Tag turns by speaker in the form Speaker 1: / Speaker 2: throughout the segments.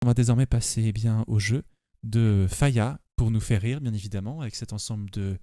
Speaker 1: On va désormais passer au jeu de Faya pour nous faire rire, bien évidemment, avec cet ensemble de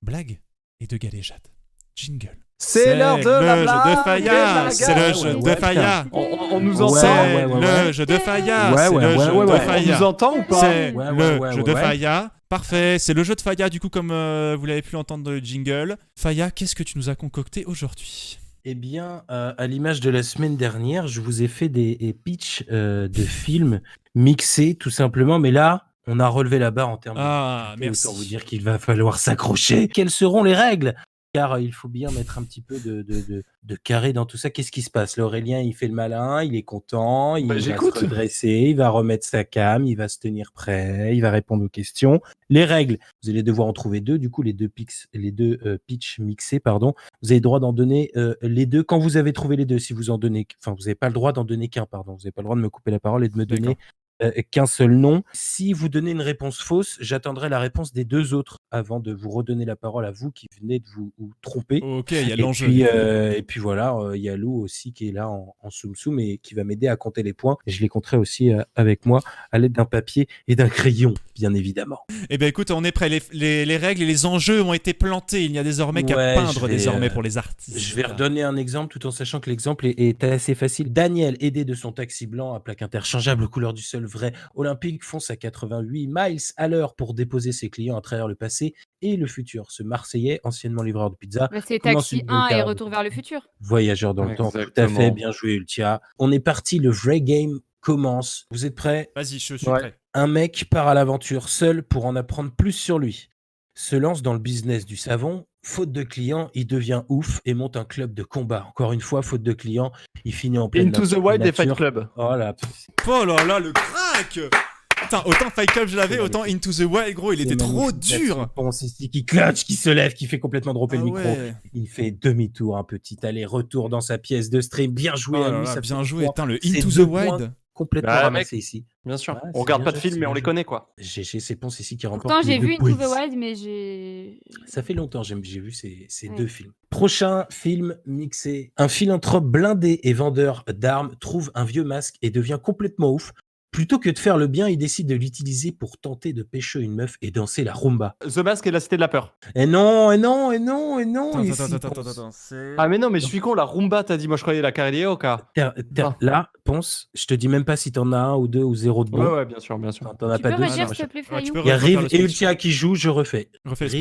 Speaker 1: blagues et de galéjades. Jingle.
Speaker 2: C'est l'heure de la
Speaker 1: le jeu
Speaker 2: blague
Speaker 1: de Faya.
Speaker 2: et
Speaker 1: C'est le jeu de Faya.
Speaker 2: On nous entend.
Speaker 1: C'est le jeu de Faya.
Speaker 2: Ouais,
Speaker 1: C'est
Speaker 2: ouais,
Speaker 1: le
Speaker 2: ouais,
Speaker 1: jeu
Speaker 2: ouais,
Speaker 1: de
Speaker 2: ouais.
Speaker 1: Faya.
Speaker 2: On nous entend ou pas?
Speaker 1: C'est
Speaker 2: Ouais,
Speaker 1: le
Speaker 2: ouais,
Speaker 1: jeu de
Speaker 2: ouais.
Speaker 1: Faya. Parfait, c'est le jeu de Faya, du coup, comme vous l'avez pu l'entendre dans le jingle. Faya, qu'est-ce que tu nous as concocté aujourd'hui ?
Speaker 3: Eh bien, à l'image de la semaine dernière, je vous ai fait des pitchs de films mixés, tout simplement. Mais là, on a relevé la barre en termes de difficulté.
Speaker 1: Merci.
Speaker 3: Autant vous dire qu'il va falloir s'accrocher. Quelles seront les règles ? Car il faut bien mettre un petit peu de carré dans tout ça. Qu'est-ce qui se passe ? L'Aurélien, il fait le malin, il est content, il va se redresser, il va remettre sa cam, il va se tenir prêt, il va répondre aux questions. Les règles, vous allez devoir en trouver deux. Du coup, les deux pitchs mixés, pardon. Vous avez le droit d'en donner les deux quand vous avez trouvé les deux. Si vous en donnez, enfin, vous n'avez pas le droit d'en donner qu'un, pardon. Vous n'avez pas le droit de me couper la parole et de me donner qu'un seul nom. Si vous donnez une réponse fausse, j'attendrai la réponse des deux autres avant de vous redonner la parole à vous qui venez de vous tromper.
Speaker 1: Ok, il y a l'enjeu.
Speaker 3: Et puis voilà, il y a Lou aussi qui est là en soum-soum et qui va m'aider à compter les points. Et je les compterai aussi avec moi à l'aide d'un papier et d'un crayon, bien évidemment.
Speaker 1: Eh bien écoute, on est prêt. Les règles et les enjeux ont été plantés. Il n'y a désormais qu'à peindre désormais pour les artistes.
Speaker 3: Je vais redonner un exemple tout en sachant que l'exemple est assez facile. Daniel, aidé de son taxi blanc à plaque interchangeable couleur du sol vrai olympique, fonce à 88 miles à l'heure pour déposer ses clients à travers le passé et le futur. Ce Marseillais, anciennement livreur de pizza,
Speaker 4: c'est Taxi 1 et Retour vers le futur.
Speaker 3: Voyageur dans le temps, tout à fait, bien joué Ultia. On est parti, le vrai game commence. Vous êtes prêts ?
Speaker 1: Vas-y, je suis prêt.
Speaker 3: Un mec part à l'aventure seul pour en apprendre plus sur lui. Se lance dans le business du savon. Faute de clients, il devient ouf et monte un club de combat. Encore une fois, faute de clients, il finit en pleine
Speaker 2: Into the Wild et Fight Club.
Speaker 3: Oh là
Speaker 1: là, le crack. Putain, autant Fight Club je l'avais, autant Into the Wild, gros, il était trop dur.
Speaker 3: C'est ici qui clutch, qui se lève, qui fait complètement dropper le micro. Ouais. Il fait demi-tour, un petit aller-retour dans sa pièce de stream. Bien joué à lui.
Speaker 1: Ça bien joué, putain, le Into the Wild.
Speaker 3: Complètement ramassé ici.
Speaker 2: Bien sûr. On regarde pas de films, mais on les connaît, quoi.
Speaker 3: GG, c'est Ponce ici qui remporte.
Speaker 4: Pourtant, j'ai vu Into the Wild, mais j'ai...
Speaker 3: Ça fait longtemps, j'ai vu ces deux films. Prochain film mixé. Un philanthrope blindé et vendeur d'armes trouve un vieux masque et devient complètement ouf. Plutôt que de faire le bien, il décide de l'utiliser pour tenter de pêcher une meuf et danser la rumba.
Speaker 2: The Mask et la Cité de la Peur.
Speaker 3: Et non.
Speaker 1: Attends,
Speaker 2: ah mais non, mais je suis con, la rumba, t'as dit, moi je croyais la carioca.
Speaker 3: Là, Ponce, je te dis même pas si t'en as un ou deux ou zéro de bon.
Speaker 2: Ouais, bien sûr.
Speaker 3: T'en as pas deux.
Speaker 4: Tu peux redire, s'il te plaît, Fayou ?
Speaker 3: Il y a Rive et Ultia qui jouent, je refais.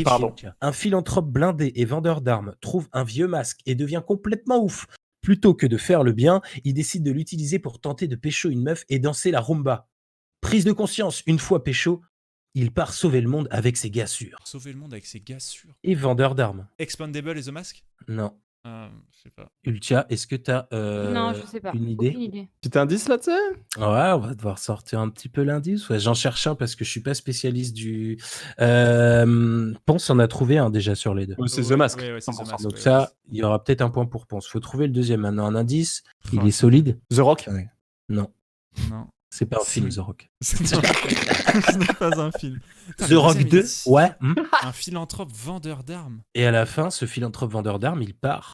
Speaker 1: Pardon.
Speaker 3: Un philanthrope blindé et vendeur d'armes trouve un vieux masque et devient complètement ouf. Plutôt que de faire le bien, il décide de l'utiliser pour tenter de pécho une meuf et danser la rumba. Prise de conscience, une fois pécho, il part sauver le monde avec ses gars sûrs.
Speaker 1: Sauver le monde avec ses gars sûrs.
Speaker 3: Et vendeur d'armes.
Speaker 1: Expandable et The Mask ?
Speaker 3: Non.
Speaker 1: Je sais pas.
Speaker 3: Ultia, est-ce que t'as
Speaker 4: non, je sais pas.
Speaker 3: Une idée ?
Speaker 4: Aucune idée.
Speaker 2: Petit indice là, tu sais ?
Speaker 3: Ouais, on va devoir sortir un petit peu l'indice. Ouais, j'en cherche un parce que je suis pas spécialiste du... Ponce en a trouvé un déjà sur les deux.
Speaker 2: C'est The Mask.
Speaker 1: Ouais, c'est The Mask.
Speaker 3: Donc ça, il y aura peut-être un point pour Ponce. Faut trouver le deuxième maintenant. Un indice, il est solide ?
Speaker 2: The Rock ?
Speaker 3: Non.
Speaker 1: Non.
Speaker 3: C'est pas un film, The Rock.
Speaker 1: Ce n'est pas un film.
Speaker 3: The Rock 2, ouais.
Speaker 1: Un philanthrope vendeur d'armes.
Speaker 3: Et à la fin, ce philanthrope vendeur d'armes, il part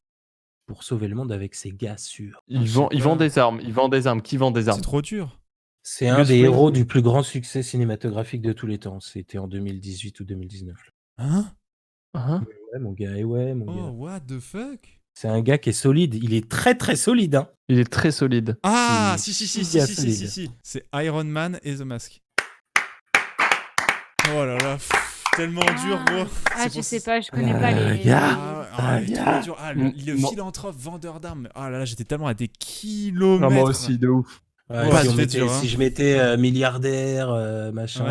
Speaker 3: pour sauver le monde avec ses gars sûrs.
Speaker 2: Il vend des armes. Il vend des armes. Qui vend des armes ?
Speaker 1: C'est trop dur.
Speaker 3: C'est un des héros du plus grand succès cinématographique de tous les temps. C'était en 2018 ou 2019.
Speaker 1: Hein ?
Speaker 3: Ouais, mon gars, gars.
Speaker 1: Oh, what the fuck ?
Speaker 3: C'est un gars qui est solide. Il est très, très solide, hein.
Speaker 2: Il est très solide.
Speaker 1: Ah, si. C'est Iron Man et The Mask. Oh là là, tellement dur, gros.
Speaker 4: Je sais pas, je connais pas les...
Speaker 1: Le philanthrope vendeur d'armes. Ah là là, j'étais tellement à des kilomètres.
Speaker 2: Moi aussi, de ouf.
Speaker 3: Si je mettais milliardaire, machin,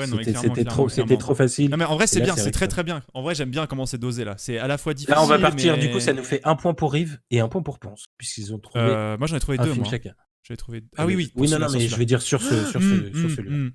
Speaker 3: c'était trop facile.
Speaker 1: Non mais en vrai c'est bien, c'est très bien. En vrai j'aime bien comment c'est dosé là. C'est à la fois difficile.
Speaker 3: Là on va partir, du coup ça nous fait un point pour Rive et un point pour Ponce, puisqu'ils ont trouvé.
Speaker 1: Moi j'en ai trouvé deux,
Speaker 3: chacun.
Speaker 1: J'avais trouvé. Ah oui.
Speaker 3: Oui, non, mais je veux dire sur celui-là.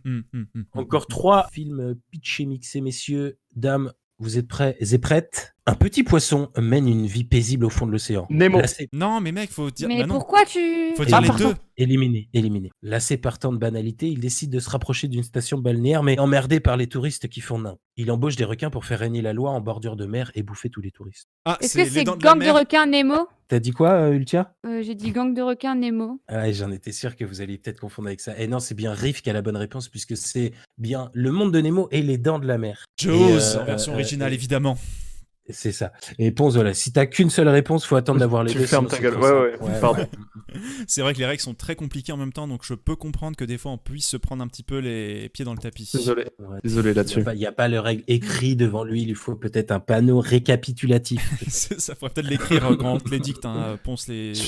Speaker 3: Encore 3 films pitchés, mixés, messieurs, dames. Vous êtes prêts et prêtes ? Un petit poisson mène une vie paisible au fond de l'océan.
Speaker 2: Nemo.
Speaker 1: Non, mais mec, faut dire.
Speaker 4: Mais
Speaker 1: bah non,
Speaker 4: pourquoi tu.
Speaker 1: faut dire les
Speaker 2: pardon.
Speaker 1: deux.
Speaker 3: Éliminé. Lassé partant de banalité, il décide de se rapprocher d'une station balnéaire, mais emmerdé par les touristes qui font nain. Il embauche des requins pour faire régner la loi en bordure de mer et bouffer tous les touristes.
Speaker 1: Ah,
Speaker 4: Est-ce que
Speaker 1: les
Speaker 4: c'est
Speaker 1: dents de la
Speaker 4: Gang de
Speaker 1: mer.
Speaker 4: requins Nemo?
Speaker 3: T'as dit quoi, Ultia?
Speaker 4: J'ai dit Gang de requins Nemo.
Speaker 3: Ah, j'en étais sûr que vous alliez peut-être confondre avec ça. Et non, c'est bien Riff qui a la bonne réponse, puisque c'est bien Le Monde de Nemo et Les Dents de la Mer.
Speaker 1: Jaws, en version originale, évidemment.
Speaker 3: C'est ça. Et Ponce, voilà, si t'as qu'une seule réponse, faut attendre d'avoir les
Speaker 2: Tu
Speaker 3: deux.
Speaker 2: fermes
Speaker 3: sinon
Speaker 2: ta
Speaker 3: c'est
Speaker 2: gueule.
Speaker 3: trop
Speaker 2: Ouais.
Speaker 3: simple.
Speaker 2: Pardon.
Speaker 1: C'est vrai que les règles sont très compliquées en même temps, donc je peux comprendre que des fois on puisse se prendre un petit peu les pieds dans le tapis.
Speaker 2: Désolé.
Speaker 3: Ouais.
Speaker 2: Désolé là-dessus.
Speaker 3: Il n'y a pas le règle écrit devant lui, il lui faut peut-être un panneau récapitulatif.
Speaker 1: Ça faudrait peut-être l'écrire quand on te les dicte, hein, Ponce les.
Speaker 2: Je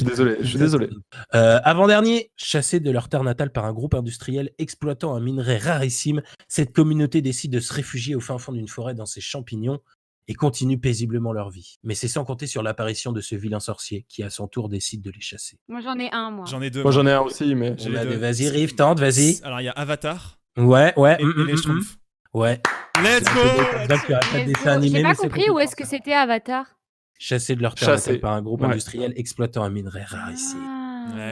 Speaker 2: suis désolé.
Speaker 3: Avant-dernier, chassés de leur terre natale par un groupe industriel exploitant un minerai rarissime, cette communauté décide de se réfugier au fin fond d'une forêt dans ses champignons et continue paisiblement leur vie. Mais c'est sans compter sur l'apparition de ce vilain sorcier qui à son tour décide de les chasser.
Speaker 4: Moi j'en ai un, moi.
Speaker 1: J'en ai deux.
Speaker 2: Moi j'en ai un aussi, mais.
Speaker 1: J'ai les deux.
Speaker 3: Vas-y Riff, tente, vas-y.
Speaker 1: Alors il y a Avatar
Speaker 3: Ouais.
Speaker 1: et les Schtroumpfs.
Speaker 3: Ouais.
Speaker 1: Let's go.
Speaker 3: Donc, il y a pas de dessin animé,
Speaker 4: J'ai pas
Speaker 3: mais c'est
Speaker 4: compris où
Speaker 3: complètement
Speaker 4: est-ce que c'était Avatar.
Speaker 3: chassés de leur terre
Speaker 2: Chassés.
Speaker 3: natale par un groupe
Speaker 2: Ouais.
Speaker 3: industriel exploitant un minerai rarissime.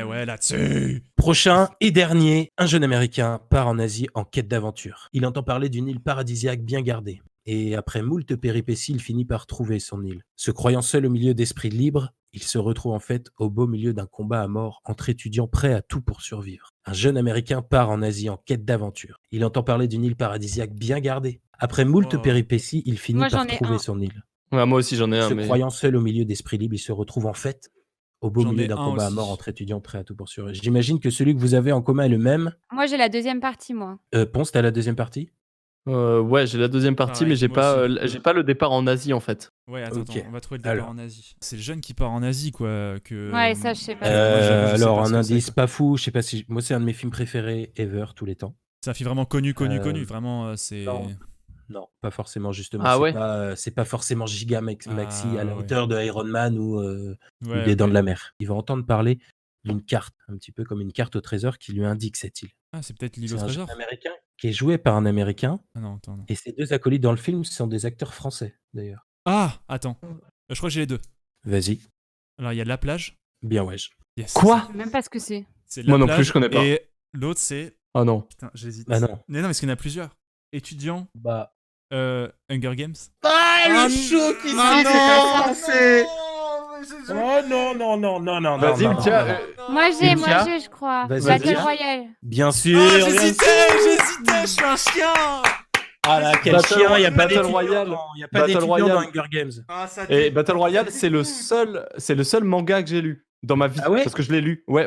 Speaker 1: Ouais, là-dessus.
Speaker 3: Prochain et dernier, un jeune américain part en Asie en quête d'aventure. Il entend parler d'une île paradisiaque bien gardée. Et après moult péripéties, il finit par trouver son île. Se croyant seul au milieu d'esprits libres, il se retrouve en fait au beau milieu d'un combat à mort entre étudiants prêts à tout pour survivre. Un jeune américain part en Asie en quête d'aventure. Il entend parler d'une île paradisiaque bien gardée. Après moult
Speaker 1: Oh.
Speaker 3: péripéties, il finit
Speaker 4: Moi,
Speaker 3: par
Speaker 4: j'en ai
Speaker 3: trouver
Speaker 4: un.
Speaker 3: son île.
Speaker 2: Ouais, moi aussi j'en ai un,
Speaker 3: Se
Speaker 2: mais.
Speaker 3: croyant seul au milieu d'esprits libres, il se retrouve en fait au beau
Speaker 1: J'en
Speaker 3: milieu
Speaker 1: ai
Speaker 3: d'un
Speaker 1: un
Speaker 3: combat à
Speaker 1: aussi.
Speaker 3: mort entre étudiants prêts à tout pour survivre. J'imagine que celui que vous avez en commun est le même.
Speaker 4: Moi j'ai la deuxième partie, moi.
Speaker 3: Ponce, t'as la deuxième partie?
Speaker 2: Ouais, j'ai la deuxième partie,
Speaker 1: Pareil,
Speaker 2: mais j'ai
Speaker 1: moi
Speaker 2: pas,
Speaker 1: aussi.
Speaker 2: j'ai pas le départ en Asie en fait.
Speaker 1: Ouais, attends,
Speaker 3: Ok.
Speaker 1: on va trouver le départ
Speaker 3: Alors.
Speaker 1: en Asie. C'est le jeune qui part en Asie, quoi.
Speaker 4: Ouais, ça, je sais pas.
Speaker 1: moi, j'avoue, je sais
Speaker 3: Alors,
Speaker 1: pas
Speaker 3: un
Speaker 1: ce que c'est,
Speaker 3: indice
Speaker 1: quoi.
Speaker 3: pas fou, je sais pas si. Moi, c'est un de mes films préférés ever, tous les temps.
Speaker 1: C'est un film vraiment connu.
Speaker 3: Euh,
Speaker 1: Vraiment, c'est.
Speaker 3: Non, pas forcément, justement.
Speaker 2: Ah
Speaker 3: c'est
Speaker 2: ouais
Speaker 3: c'est pas forcément giga maxi à la
Speaker 1: ouais.
Speaker 3: hauteur de Iron Man ou
Speaker 1: Ouais,
Speaker 3: des Dents
Speaker 1: ok.
Speaker 3: de la Mer. Il va entendre parler d'une carte, un petit peu comme une carte au trésor qui lui indique cette île.
Speaker 1: Ah, c'est peut-être l'île
Speaker 3: C'est
Speaker 1: au
Speaker 3: un
Speaker 1: trésor.
Speaker 3: jeune américain qui est joué par un américain
Speaker 1: Ah non, attends. Non.
Speaker 3: et ses deux acolytes dans le film sont des acteurs français, d'ailleurs.
Speaker 1: Ah, attends. Je crois que j'ai les deux.
Speaker 3: Vas-y,
Speaker 1: Alors, il y a La Plage.
Speaker 3: bien wesh.
Speaker 1: Yes.
Speaker 2: Quoi
Speaker 4: Je sais même pas ce que c'est.
Speaker 1: C'est
Speaker 2: Moi
Speaker 1: La
Speaker 2: non plus,
Speaker 1: Plage,
Speaker 2: je connais pas.
Speaker 1: Et l'autre, c'est.
Speaker 2: Ah non.
Speaker 1: Putain, j'hésite.
Speaker 3: Bah non.
Speaker 1: Mais non, parce qu'il y en a plusieurs. Étudiant,
Speaker 3: Bah.
Speaker 1: Hunger Games.
Speaker 3: Ah,
Speaker 1: Ah,
Speaker 3: le choc ici,
Speaker 1: ah
Speaker 3: c'est Oh non.
Speaker 2: Vas-y,
Speaker 3: non,
Speaker 2: tiens.
Speaker 3: non.
Speaker 4: Moi j'ai,
Speaker 3: Ultia
Speaker 4: je crois.
Speaker 3: Vas-y,
Speaker 4: Battle
Speaker 3: Ultia.
Speaker 4: Royale.
Speaker 3: Bien sûr.
Speaker 1: Ah,
Speaker 3: bien
Speaker 1: j'hésitais,
Speaker 3: sûr.
Speaker 1: je suis un chien.
Speaker 3: Ah là, quel
Speaker 2: Battle
Speaker 3: chien, il n'y a pas
Speaker 2: Battle
Speaker 3: d'étudiant
Speaker 2: Royale.
Speaker 3: dans- il y a pas
Speaker 2: Battle
Speaker 3: d'étudiant
Speaker 2: Royale.
Speaker 3: dans Hunger Games.
Speaker 1: Ah, ça
Speaker 2: Et Battle Royale, c'est le seul manga que j'ai lu dans ma vie.
Speaker 3: Ah ouais
Speaker 2: Parce que je l'ai lu. Ouais.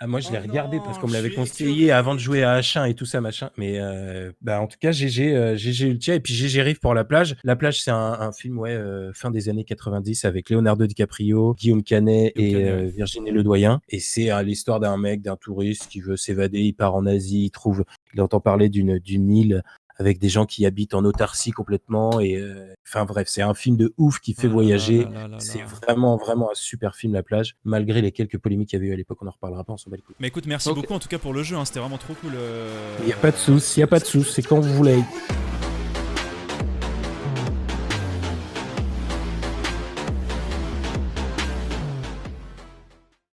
Speaker 3: Ah, moi, je l'ai
Speaker 1: Oh
Speaker 3: regardé
Speaker 1: non,
Speaker 3: parce qu'on me l'avait
Speaker 1: je suis
Speaker 3: conseillé avant de jouer à H1 et tout ça, machin. Mais en tout cas, GG Ultia et puis GG Riff pour La Plage. La Plage, c'est un film fin des années 90 avec Leonardo DiCaprio, Guillaume Canet et
Speaker 1: Canet, ouais.
Speaker 3: Virginie Ledoyen. Et c'est l'histoire d'un mec, d'un touriste qui veut s'évader. Il part en Asie, il entend parler d'une île avec des gens qui habitent en autarcie complètement. Et enfin bref, c'est un film de ouf qui fait voyager. C'est vraiment un super film, La Plage, malgré les quelques polémiques qu'il y avait eu à l'époque. On en reparlera pas, on s'en bat les couilles.
Speaker 1: Mais écoute, merci
Speaker 2: Ok.
Speaker 1: beaucoup en tout cas pour le jeu. Hein, c'était vraiment trop cool.
Speaker 3: Il n'y a pas de souci, c'est quand vous voulez.